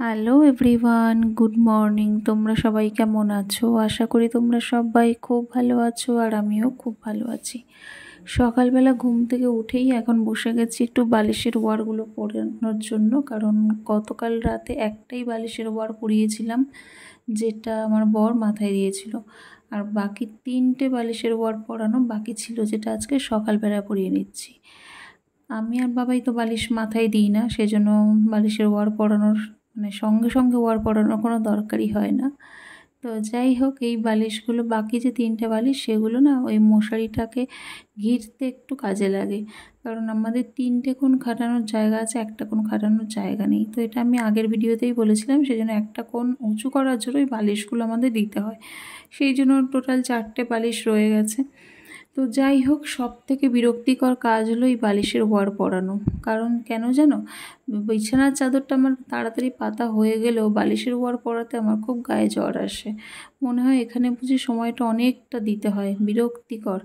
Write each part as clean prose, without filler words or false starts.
Hello everyone, good morning. তোমরা সবাই কেমন আছো? আশা করি তোমরা সবাই খুব ভালো আছো, আর আমিও খুব ভালো আছি। সকালবেলা ঘুম থেকে উঠেই এখন বসে গেছি একটু বালিশের ওয়ারগুলো পরানোর জন্য, কারণ গতকাল রাতে একটাই বালিশের ওয়ার পরিয়েছিলাম, যেটা আমার বর মাথায় দিয়েছিল, আর বাকি 3টে বালিশের ওয়ার পরানো বাকি ছিল, যেটা আজকে সকালবেলা পরিয়ে নিচ্ছি। আমি আর বাবাই তো বালিশ মাথায় দিই না, সেজন্য বালিশের ওয়ার পরানোর সঙ্গে সঙ্গে ওয়ার পরানোর কোনো দরকারই হয় না। তো যাই হোক, এই বালিশগুলো বাকি যে 3টে বালিশ, সেগুলো না ওই মশারিটাকে ঘিরতে একটু কাজে লাগে, কারণ আমাদের 3টে কোণ খাটানোর জায়গা আছে, একটা কোণ খাটানোর জায়গা নেই। তো এটা আমি আগের ভিডিওতেই বলেছিলাম, সেই জন্য একটা কোণ উঁচু করার জন্য ওই বালিশগুলো আমাদের দিতে হয়, সেই জন্য টোটাল 4টে বালিশ রয়ে গেছে। তো যাই হোক, সব থেকে বিরক্তিকর কাজ হলো এই বালিশের ওয়ার পরানো। কারণ কেন জানো, বিছানার চাদরটা আমার তাড়াতাড়ি পাতা হয়ে গেলেও বালিশের ওয়ার পরাতে আমার খুব গায়ে জ্বর আসে। মনে হয় এখানে বুঝি সময়টা অনেকটা দিতে হয়, বিরক্তিকর।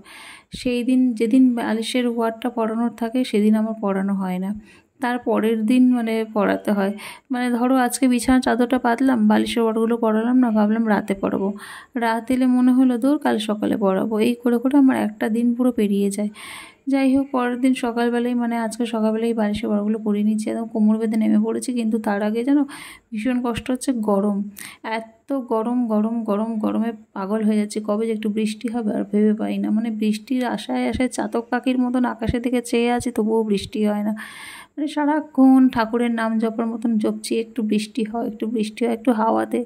সেই দিন যেদিন বালিশের ওয়ারটা পরানোর থাকে সেদিন আমার পরানো হয় না, তার পরের দিন পরাতে হয়। ধরো আজকে বিছানার চাদরটা পাতলাম, বালিশের ওয়ারগুলো পরালাম না, ভাবলাম রাতে পরাবো, রাত এলে মনে হলো দূর কাল সকালে পরাবো, এই করে করে আমার একটা দিন পুরো পেরিয়ে যায়। যাই হোক, পরের দিন সকালবেলায় আজকে সকালবেলায় বালিশের ওয়ারগুলো পরিয়ে নিচ্ছি, একদম কোমর বেঁধে নেমে পড়েছি। কিন্তু তার আগে যেন ভীষণ কষ্ট হচ্ছে, গরম, এত গরম গরম গরম, গরমে পাগল হয়ে যাচ্ছে। কবে যে একটু বৃষ্টি হবে আর ভেবে পাই না, বৃষ্টির আশায় আশায় চাতক পাখির মতন আকাশের দিকে চেয়ে আছি, তবুও বৃষ্টি হয় না। সারাক্ষণ ঠাকুরের নাম জপার মতন জপছি, একটু বৃষ্টি হয়, একটু বৃষ্টি হয়, একটু হাওয়াতে।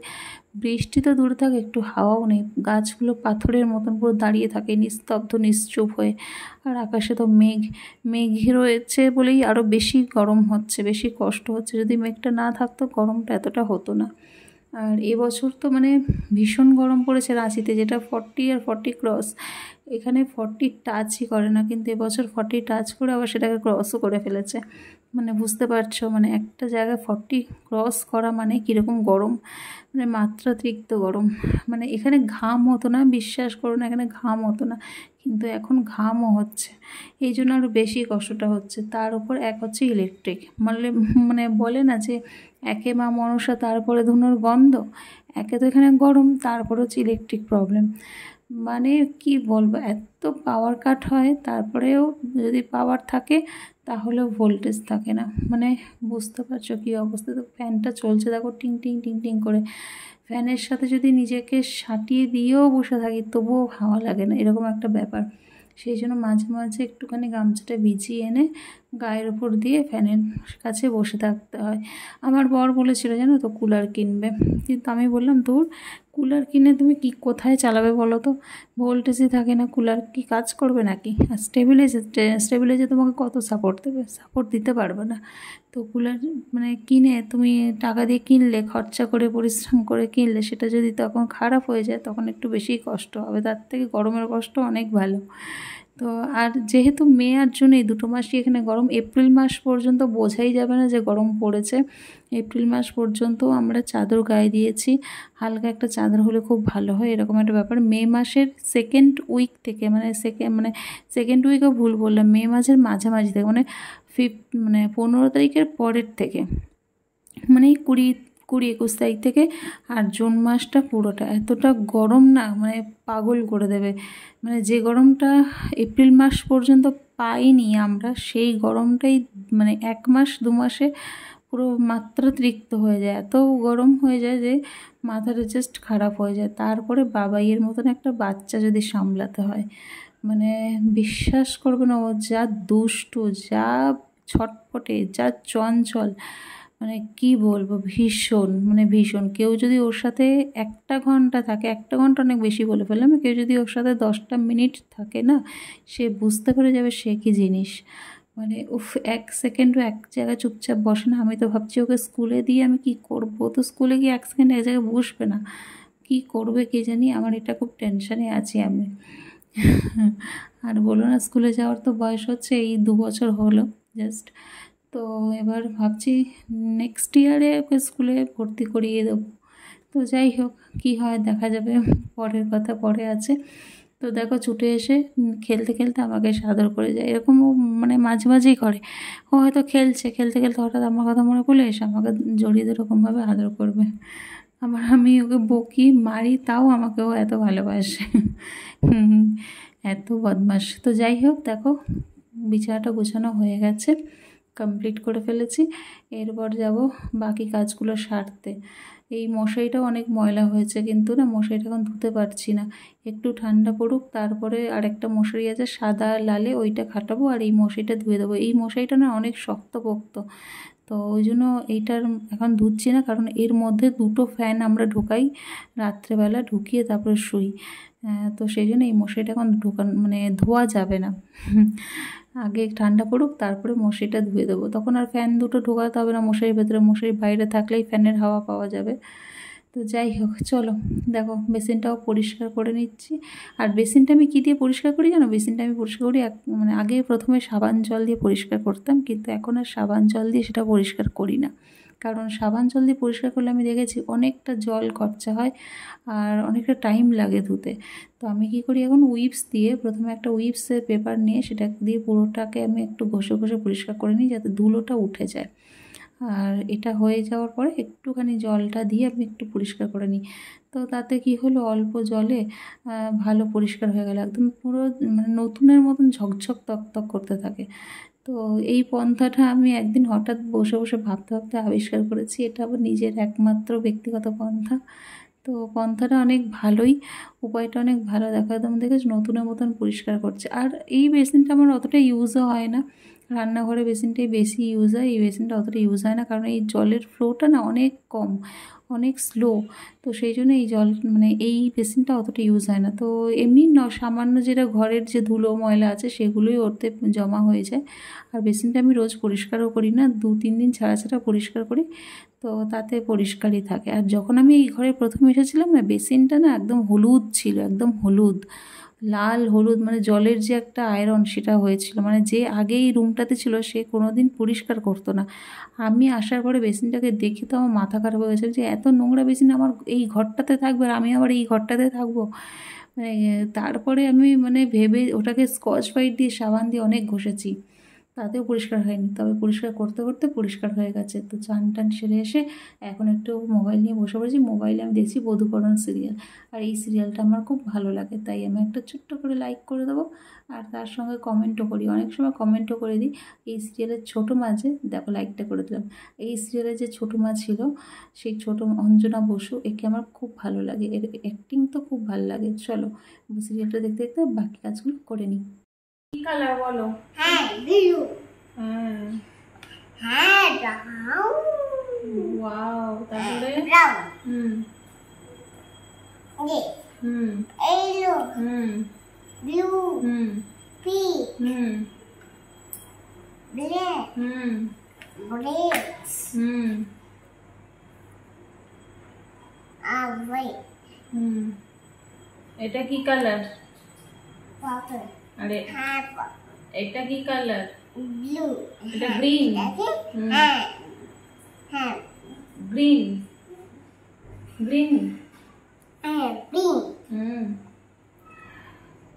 বৃষ্টি তো দূরে থাকে, একটু হাওয়াও নেই। গাছগুলো পাথরের মতন পুরো দাঁড়িয়ে থাকে নিস্তব্ধ নিশ্চুপ হয়ে, আর আকাশে তো মেঘ রয়েছে বলেই আরও বেশি গরম হচ্ছে, বেশি কষ্ট হচ্ছে। যদি মেঘটা না থাকতো গরমটা এতটা হতো না। আর এবছর তো ভীষণ গরম পড়েছে রাঁচিতে, যেটা 40 আর 40 ক্রস, এখানে 40 টাচই করে না, কিন্তু এবছর 40 টাচ করে আবার সেটাকে ক্রসও করে ফেলেছে। বুঝতে পারছো, একটা জায়গায় 40 ক্রস করা কীরকম গরম, মাত্রাতিরিক্ত গরম। এখানে ঘাম হতো না, বিশ্বাস করো না, এখানে ঘাম হতো না, কিন্তু এখন ঘামও হচ্ছে, এই জন্য আরও বেশি কষ্টটা হচ্ছে। তার উপর এক হচ্ছে ইলেকট্রিক, বলে না যে একে মা মনসা তারপরে ধুনোর গন্ধ, একে তো এখানে গরম, তারপর হচ্ছে ইলেকট্রিক প্রবলেম। কি বলবো, এত পাওয়ার কাট হয়, তারপরেও যদি পাওয়ার থাকে তাহলেও ভোল্টেজ থাকে না। বুঝতে পারছো কী অবস্থা। তো ফ্যানটা চলছে দেখো, টিং টিং টিং টিং করে, ফ্যানের সাথে যদি নিজেকে সাটিয়ে দিয়েও বসে থাকি তবুও হাওয়া লাগে না, এরকম একটা ব্যাপার। সেই জন্য মাঝে মাঝে একটুখানি গামছাটা ভিজিয়ে এনে গায়ের ওপর দিয়ে ফ্যানের কাছে বসে থাকতে হয়। আমার বর বলেছিল জানো তো কুলার কিনবে, কিন্তু আমি বললাম দূর, কুলার কিনে তুমি কি কোথায় চালাবে বলো তো, ভোল্টেজই থাকে না, কুলার কি কাজ করবে নাকি? আর স্টেবিলাইজার তোমাকে কত সাপোর্ট দেবে? সাপোর্ট দিতে পারবে না। তো কুলার কিনে তুমি টাকা দিয়ে কিনলে, খরচা করে পরিশ্রম করে কিনলে, সেটা যদি তখন খারাপ হয়ে যায় তখন একটু বেশিই কষ্ট হবে, তার থেকে গরমের কষ্ট অনেক ভালো। তো আর যেহেতু মে আর জুন এই দুটো মাসই এখানে গরম, এপ্রিল মাস পর্যন্ত বোঝাই যাবে না যে গরম পড়েছে। এপ্রিল মাস পর্যন্ত আমরা চাদর গায়ে দিয়েছি, হালকা একটা চাদর হলে খুব ভালো হয়, এরকম একটা ব্যাপার। মে মাসের সেকেন্ড উইক থেকে সেকেন্ড উইকও ভুল বললাম, মে মাসের মাঝামাঝি থেকে 15 তারিখের পরের থেকে, 20-21 তারিখ থেকে, আর জুন মাসটা পুরোটা এতটা গরম না, পাগল করে দেবে। যে গরমটা এপ্রিল মাস পর্যন্ত পাইনি আমরা, সেই গরমটাই 1 মাস 2 মাসে পুরো মাত্রাতিরিক্ত হয়ে যায়, এত গরম হয়ে যায় যে মাথাটা জাস্ট খারাপ হয়ে যায়। তারপরে বাবাইয়ের মতন একটা বাচ্চা যদি সামলাতে হয়, বিশ্বাস করবে না, ও যা দুষ্টু, যা ছটপটে, যা চঞ্চল, কি বলবো, ভীষণ ভীষণ। কেউ যদি ওর সাথে 1 ঘন্টা থাকে, 1 ঘন্টা অনেক বেশি বলে ফেললাম, কেউ যদি ওর সাথে 10টা মিনিট থাকে না, সে বুঝতে পেরে যাবে সে কী জিনিস। উফ, 1 সেকেন্ডও এক জায়গায় চুপচাপ বসে না। আমি তো ভাবছি ওকে স্কুলে দিয়ে আমি কি করব, তো স্কুলে গিয়ে 1 সেকেন্ড এক জায়গায় বসবে না, কি করবে কে জানি। আমার এটা খুব টেনশানে আছি আমি। আর বলো না, স্কুলে যাওয়ার তো বয়স হচ্ছে, এই 2 বছর হলো জাস্ট। তো এবার ভাবছি নেক্সট ইয়ারে ওকে স্কুলে ভর্তি করিয়ে দেবো। তো যাই হোক, কী হয় দেখা যাবে, পরের কথা পরে আছে। তো তো দেখো ছুটে এসে খেলতে খেলতে আমাকে আদর করে যায়। এরকম ও মানে মাঝে মাঝেই করে। ও হয়তো খেলছে, খেলতে খেলতে হঠাৎ আমার কথা মনে পড়লে এসে আমাকে জড়িয়ে দিয়ে এরকমভাবে আদর করবে। আমি ওকে বকি মারি, তাও আমাকেও এত ভালোবাসে। এত বদমাস। তো যাই হোক, দেখো বিছানাটা গোছানো হয়ে গেছে, কমপ্লিট করে ফেলেছি। এরপর যাব বাকি কাজগুলো সারতে। এই মশারিটাও অনেক ময়লা হয়েছে, কিন্তু না মশারিটা এখন ধুতে পারছি না। একটু ঠান্ডা পড়ুক, তারপরে আরেকটা মশারি আছে সাদা লালে, ওইটা খাটাবো আর এই মশারিটা ধুয়ে দেবো। এই মশারিটা না অনেক শক্তপোক্ত, তো ওই জন্য এইটার এখন ধুচ্ছি না, কারণ এর মধ্যে দুটো ফ্যান আমরা ঢোকাই রাত্রেবেলা, ঢুকিয়ে তারপরে শুই। তো সেই জন্য এই মশারিটা এখন মানে ধোয়া যাবে না। আগে ঠান্ডা পড়ুক, তারপরে মশারিটা ধুয়ে দেবো। তখন আর ফ্যান দুটো ঢোকাতে হবে না মশারির ভেতরে, মশারির বাইরে থাকলেই ফ্যানের হাওয়া পাওয়া যাবে। তো যাই হোক, চলো দেখো বেসিনটাও পরিষ্কার করে নিচ্ছি। আর বেসিনটা আমি কী দিয়ে পরিষ্কার করি জানো? বেসিনটা আমি পরিষ্কার করি মানে আগে প্রথমে সাবান জল দিয়ে পরিষ্কার করতাম, কিন্তু এখন আর সাবান জল দিয়ে সেটা পরিষ্কার করি না। কারণ সাবান জল দিয়ে পরিষ্কার করলে আমি দেখেছি অনেকটা জল খরচা হয় আর অনেকটা টাইম লাগে ধুতে। তো আমি কী করি এখন, উইপস দিয়ে প্রথমে একটা উইপসের পেপার নিয়ে সেটা দিয়ে পুরোটাকে আমি একটু ঘষে ঘষে পরিষ্কার করে নিই, যাতে ধুলোটা উঠে যায়। আর এটা হয়ে যাওয়ার পরে একটুখানি জলটা দিয়ে আমি একটু পরিষ্কার করে নিই। তো তাতে কি হলো, অল্প জলে ভালো পরিষ্কার হয়ে গেল, একদম পুরো মানে নতুনের মতন ঝকঝক তকতক করতে থাকে। তো এই পন্থাটা আমি একদিন হঠাৎ বসে বসে ভাবতে ভাবতে আবিষ্কার করেছি। এটা আমার নিজের একমাত্র ব্যক্তিগত পন্থা। তো পন্থাটা অনেক ভালোই, উপায়টা অনেক ভালো। দেখো একদম দেখেছো নতুনের মতন পরিষ্কার করছে। আর এই বেসিনটা আমার অতটা ইউজও হয় না, রান্নাঘরে বেসিনটাই বেশি ইউজ হয়, এই বেসিনটা অতটা ইউজ হয় না, কারণ এই জলের ফ্লোটা না অনেক কম, অনেক স্লো। তো সেই জন্য এই জল মানে এই বেসিনটা অতটা ইউজ হয় না। তো এমনি সামান্য যেটা ঘরের যে ধুলো ময়লা আছে সেগুলোই ওতে জমা হয়ে যায়। আর বেসিনটা আমি রোজ পরিষ্কারও করি না, 2-3 দিন ছাড়া ছাড়া পরিষ্কার করি, তো তাতে পরিষ্কারই থাকে। আর যখন আমি এই ঘরে প্রথম এসেছিলাম না, বেসিনটা না একদম হলুদ ছিল, একদম হলুদ, লাল হলুদ, মানে জলের যে একটা আয়রন সেটা হয়েছিল। মানে যে আগে এই রুমটাতে ছিল সে কোনো দিন পরিষ্কার করতো না। আমি আসার পরে বেসিনটাকে দেখে তো আমার মাথা খারাপ হয়ে গেছে, যে এত নোংরা বেসিন আমার এই ঘরটাতে থাকবে আর আমি আবার এই ঘরটাতে থাকবো। মানে তারপরে আমি মানে ভেবে ওটাকে স্কচ ব্রাইট দিয়ে সাবান দিয়ে অনেক ঘষেছি, তাতেও পরিষ্কার হয়নি। তবে পরিষ্কার করতে করতে পরিষ্কার হয়ে গেছে। তো চান টান সেরে এসে এখন একটু মোবাইল নিয়ে বসে পড়েছি। মোবাইলে আমি দেখছি বধূকরণ সিরিয়াল, আর এই সিরিয়ালটা আমার খুব ভালো লাগে, তাই আমি একটা ছোট্ট করে লাইক করে দেবো আর তার সঙ্গে কমেন্টও করি, অনেক সময় কমেন্টও করে দিই। এই সিরিয়ালের ছোটো মাঝে দেখো লাইকটা করে দিলাম। এই সিরিয়ালের যে ছোটো মা ছিল, সেই ছোটো অঞ্জনা বসু, একে আমার খুব ভালো লাগে, এর অ্যাক্টিং তো খুব ভালো লাগে। চলো সিরিয়ালটা দেখতে দেখতে বাকি কাজগুলো করে নিই। কি কালার বলো? হ্যাঁ ব্লু। হ্যাঁ হ্যাঁ ব্রাউন। ওয়াও, তারপরে ব্রাউন। হুম ये হুম येलो হুম ब्लू হুম पिंक হুম ब्लैक হুম रेड হুম व्हाइट হুম এটা কি কালার? पर्पल আরে हाँ এটা কি কালার? ब्लू এটা গ্রিন। हाँ हाँ গ্রিন গ্রিন हाँ पिंक। হুম।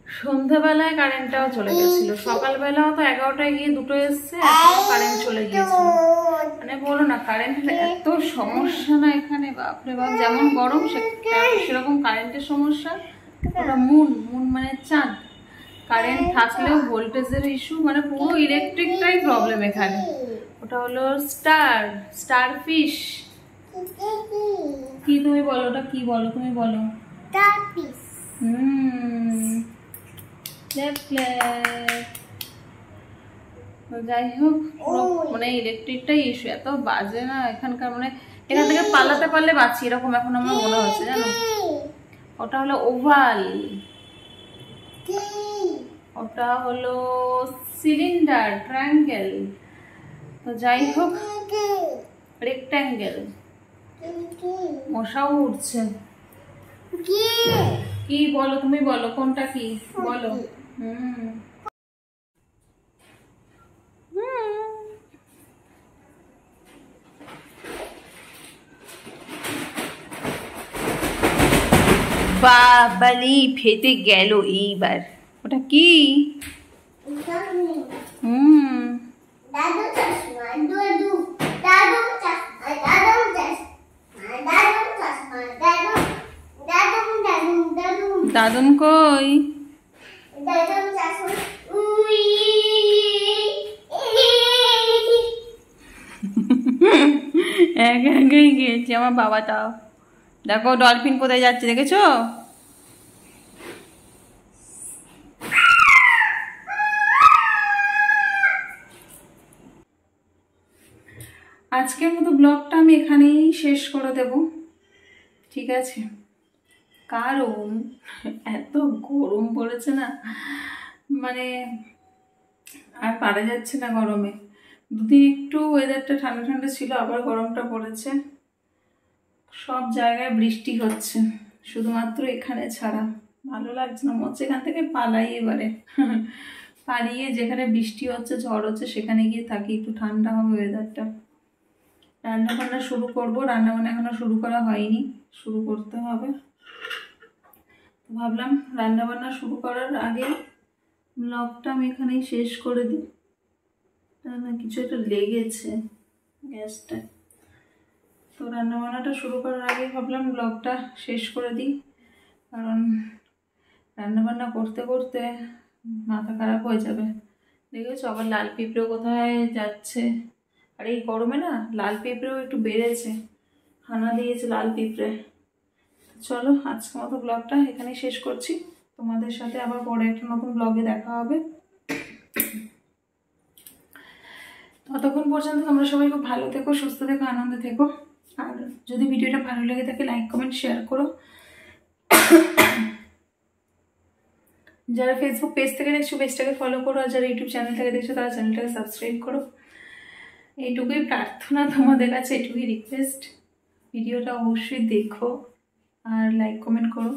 সন্ধ্যাবেলায় কারেন্টটাও চলে গেছিল, সকালবেলাও তো 11টায় গিয়ে দুটো এসছে, এখন কারেন্ট চলে গিয়েছিল। মানে বলো না, কারেন্টের এত সমস্যা না এখানে, বাপরে বাপ। যেমন গরম সেরকম কারেন্টের সমস্যা। ওটা মুন মানে চাঁদ, কারেন্ট থাকলেও ভোল্টেজের ইস্যু, মানে পুরো ইলেকট্রিকটাই প্রবলেম এখানে। ওটা হলো স্টার ফিশ। কি তুমি বলো, ওটা কি বলো তুমি বলো? Star fish. তো যাই হোক, মানে ইলেকট্রিকটাই ইস্যু, এত বাজে না এখানকার। মানে এখান থেকে পালাতে পারলে বাঁচি, এরকম এখন আমার মনে হচ্ছে জানো। ওটা হলো ওভাল, ওটা হলো সিলিন্ডার, ট্রায়াঙ্গেল। তো যাই হোক, রেক্ট্যাঙ্গেল। মশাও উঠছে। কি বলো তুমি বলো, কোনটা কি বলো? বাবালি ফেটে গেল এইবার। ওটা কি? হুম, দাদু চশমা, দাদু দাদু চশমা, দাদু চশমা, দাদু চশমা, দাদু দাদু দাদু দাদু দাদুন কই? দাদু চশমা, উই একা একাই গিয়েছে আমার বাবাটাও। দেখো ডলফিন কোথায় যাচ্ছে দেখেছো? আজকের মতো ব্লগটা আমি এখানেই শেষ করে দেব, ঠিক আছে? কারণ এত গরম পড়েছে না, মানে আর পারা যাচ্ছে না গরমে। দুদিন একটু ওয়েদারটা ঠান্ডা ঠান্ডা ছিল, আবার গরমটা পড়েছে। সব জায়গায় বৃষ্টি হচ্ছে, শুধুমাত্র এখানে ছাড়া। ভালো লাগছে না, মনে হচ্ছে এখান থেকে পালাই এবারে। পালিয়ে যেখানে বৃষ্টি হচ্ছে ঝড় হচ্ছে সেখানে গিয়ে থাকি, একটু ঠান্ডা হবে ওয়েদারটা। রান্না বান্না শুরু করবো, রান্না বান্না এখনো শুরু করা হয়নি, শুরু করতে হবে। তো ভাবলাম রান্না বান্না শুরু করার আগে ব্লগটা আমি এখানেই শেষ করে দিই। না কিছু একটা লেগেছে গ্যাসটা, তো রান্নাবান্নাটা শুরু করার আগে ভাবলাম ব্লগটা শেষ করে দিই। কারণ রান্নাবান্না করতে করতে মাথা খারাপ হয়ে যাবে। দেখেছো আবার লাল পিঁপড়েও কোথায় যাচ্ছে। আর এই গরমে না লাল পিঁপড়েও একটু বেড়েছে, হানা দিয়েছে লাল পিঁপড়ে। চলো আজকের মতো ব্লগটা এখানেই শেষ করছি। তোমাদের সাথে আবার পরে একটা নতুন ব্লগে দেখা হবে। ততক্ষণ পর্যন্ত তোমরা সবাই খুব ভালো থেকো, সুস্থ থেকো, আনন্দে থেকো। আর যদি ভিডিওটা ভালো লেগে থাকে লাইক কমেন্ট শেয়ার করো। যারা ফেসবুক পেজ থেকে দেখছো পেজটাকে ফলো করো, আর যারা ইউটিউব চ্যানেল থেকে দেখছো তারা চ্যানেলটাকে সাবস্ক্রাইব করো। এইটুকুই প্রার্থনা তোমাদের কাছে, এটুকুই রিকোয়েস্ট। ভিডিওটা অবশ্যই দেখো আর লাইক কমেন্ট করো।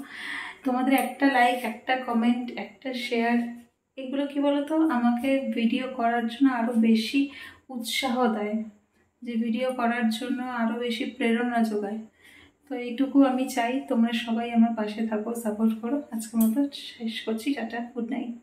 তোমাদের একটা লাইক, একটা কমেন্ট, একটা শেয়ার, এগুলো কি বলতো আমাকে ভিডিও করার জন্য আরও বেশি উৎসাহ দেয়, যে ভিডিও করার জন্য আরও বেশি প্রেরণা যোগায়। তো এইটুকু আমি চাই, তোমরা সবাই আমার পাশে থাকো, সাপোর্ট করো। আজকের মতো শেষ করছি, টাটা, গুড নাইট।